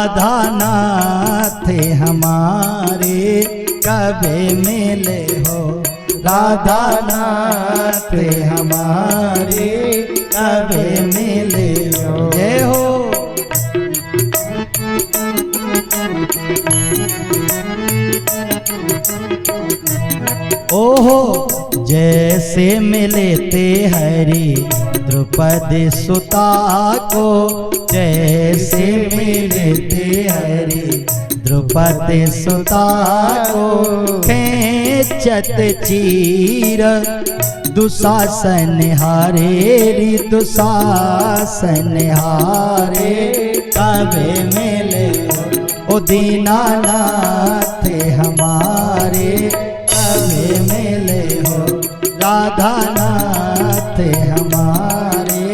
राधा नाथ हमारे कभी मिले हो, राधा नाथ हमारे कभी मिले हो। जय हो। ओहो जैसे मिले ते हरि द्रौपदी सुता को, जैसे मिले ते हरि द्रौपदी सुता को, खेचत चीर दुशासन हारे री दुशासन हारे कभी मिले हो, ओ दीनानाथ हमारे कभी मिले हो, राधा नाथ हमारे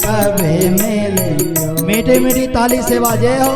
कभी मिले हो। मीठी मीठी ताली से बाजे हो।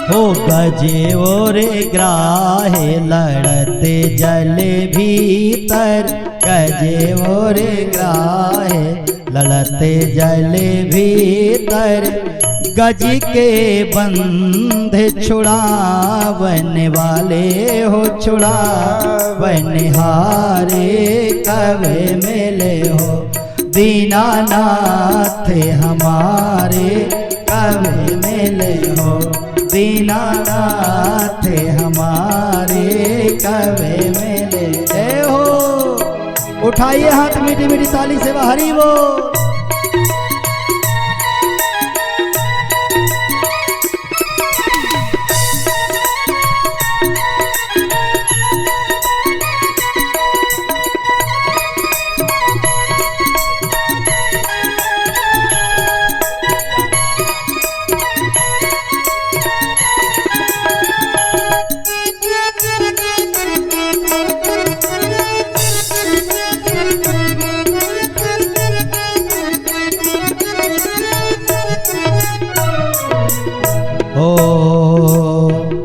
हो गजे और ग्राहे लड़ते जल भीतर, गजे और ग्राहे लड़ते जल भीतर, गज के बंध छुड़ावन वाले हो, छुड़ावन हारे कभी मिले हो, दीनानाथ हमारे कभी मिले हो, दीनानाथ हमारे कभी मिले हो। उठाइए हाथ मीठी मीठी ताली से हरि बोल।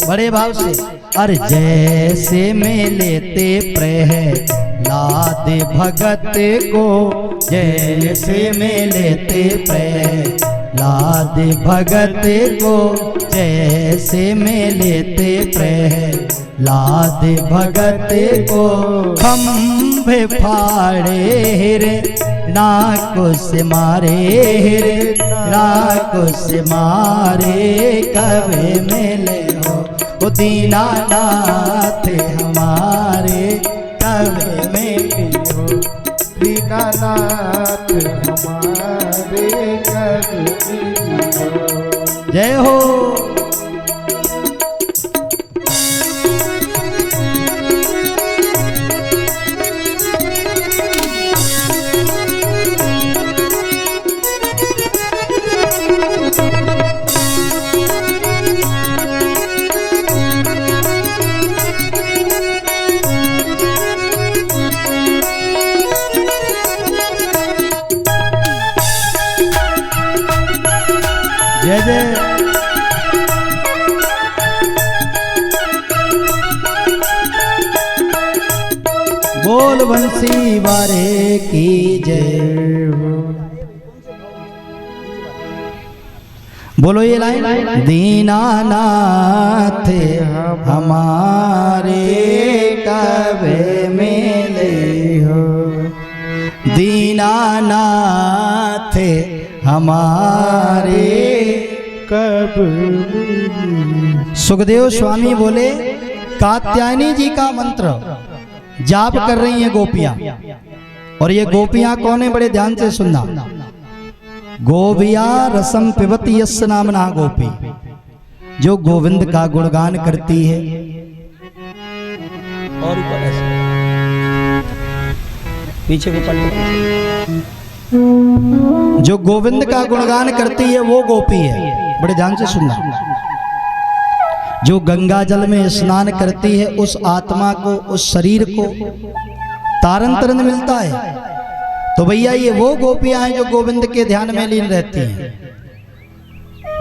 बड़े भाव से अरे जैसे में लेते प्रहलाद भगत को, जैसे में लेते प्रहलाद भगत को, जैसे में लेते प्रहलाद भगत को, खंभे फाड़े रे नाको से मारे रे, नाको से मारे कभी मिले हो, ओ दीनानाथ हमारे कभी मिले हो, दीनानाथ हमारे कभी मिले हो। जय हो। जय जय। बोल बंसी वारे की जय हो। बोलो ये लाइन, दीनानाथ हमारे कभी मिले हो, दीनानाथ हमारे कब। सुखदेव स्वामी बोले कात्यायनी जी का मंत्र जाप कर रही हैं गोपियां, और ये गोपियां कौन है बड़े ध्यान से सुनना। गोपिया रसम पिबती यस्य नामना गोपी, जो गोविंद का गुणगान करती है। और पीछे को पलट। जो गोविंद का गुणगान करती है वो गोपी है, बड़े ध्यान से सुनना। जो गंगा जल में स्नान करती है उस आत्मा को, उस शरीर को तारन तरन मिलता है। तो भैया ये वो गोपियां हैं जो गोविंद के ध्यान में लीन रहती हैं।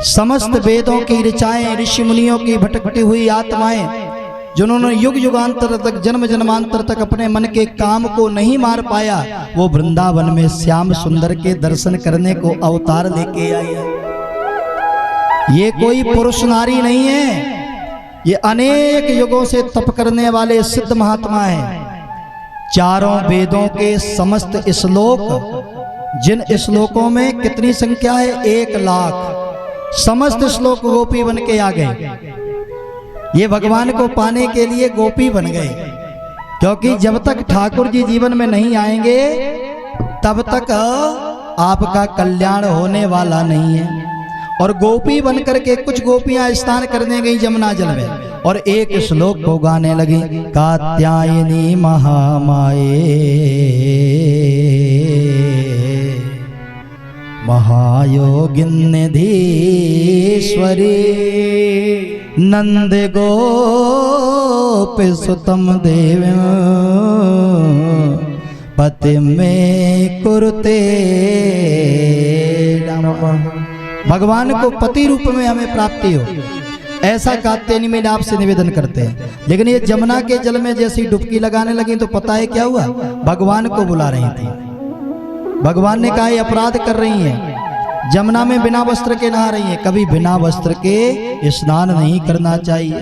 समस्त वेदों की ऋचाएं, ऋषि मुनियों की भटकती हुई आत्माएं, जिन्होंने युग युगांतर तक, जन्म जन्मांतर तक अपने मन के काम को नहीं मार पाया, वो वृंदावन में श्याम सुंदर के दर्शन करने को अवतार लेके आई है। ये कोई पुरुष नारी नहीं है, ये अनेक युगों से तप करने वाले सिद्ध महात्मा हैं। चारों वेदों के समस्त श्लोक, जिन श्लोकों में कितनी संख्या है, 1 लाख, समस्त श्लोक गोपी बन के आ गए। ये भगवान को पाने के लिए गोपी बन गए, क्योंकि जब तक ठाकुर जी जीवन में नहीं आएंगे तब तक आपका कल्याण होने वाला नहीं है। और गोपी बन करके कुछ गोपियां स्नान करने गई जमुना जल में, और एक श्लोक को गाने लगी, कात्यायनी महामाये महायोगिन्यधीश्वरी नंद गोप सुतम देव पति में कुरुते नमः। भगवान को पति रूप में हमें प्राप्ति हो, ऐसा कात्यायनी में आपसे निवेदन करते हैं। लेकिन ये जमुना के जल में जैसी डुबकी लगाने लगी तो पता है क्या हुआ, भगवान को बुला रही थी। भगवान ने कहा ये अपराध कर रही हैं, जमुना में बिना वस्त्र के नहा रही हैं। कभी बिना वस्त्र के स्नान नहीं करना चाहिए,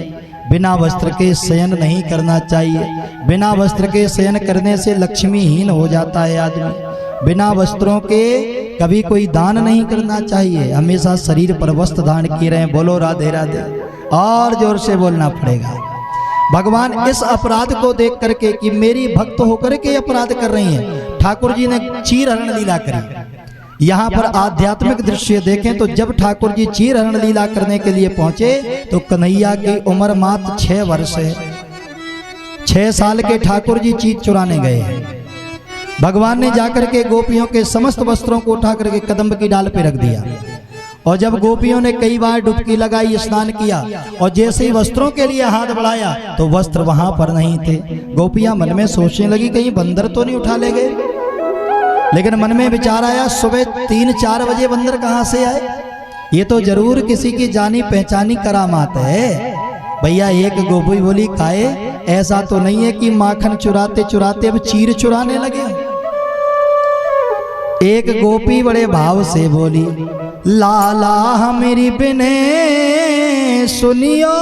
बिना वस्त्र के शयन नहीं करना चाहिए। बिना वस्त्र के शयन करने से लक्ष्मीहीन हो जाता है आदमी। बिना वस्त्रों के कभी कोई दान नहीं करना चाहिए, हमेशा शरीर पर वस्त्र धारण किए रहें। बोलो राधे राधे, और जोर से बोलना पड़ेगा। भगवान इस अपराध को देख करके कि मेरी भक्त होकर के अपराध कर रही हैं, ठाकुर जी ने चीर हरण लीला करी। यहाँ पर आध्यात्मिक दृश्य देखें तो जब ठाकुर जी चीर हरण लीला करने के लिए पहुंचे तो कन्हैया की उम्र मात्र 6 वर्ष है। 6 साल के ठाकुर जी चीज चुराने गए हैं। भगवान ने जाकर के गोपियों के समस्त वस्त्रों को उठा करके कदम्ब की डाल पे रख दिया, और जब गोपियों ने कई बार डुबकी लगाई, स्नान किया, और जैसे ही वस्त्रों के लिए हाथ बढ़ाया तो वस्त्र वहां पर नहीं थे। गोपियां मन में सोचने लगी कहीं बंदर तो नहीं उठा ले गए। लेकिन मन में विचार आया, सुबह 3-4 बजे बंदर कहां से आए, ये तो जरूर किसी की जानी पहचानी करामात है। भैया एक गोपी बोली, खाए ऐसा तो नहीं है कि माखन चुराते चुराते अब चीर चुराने लगे। एक गोपी बड़े भाव से बोली, लाला मेरी बिने सुनियो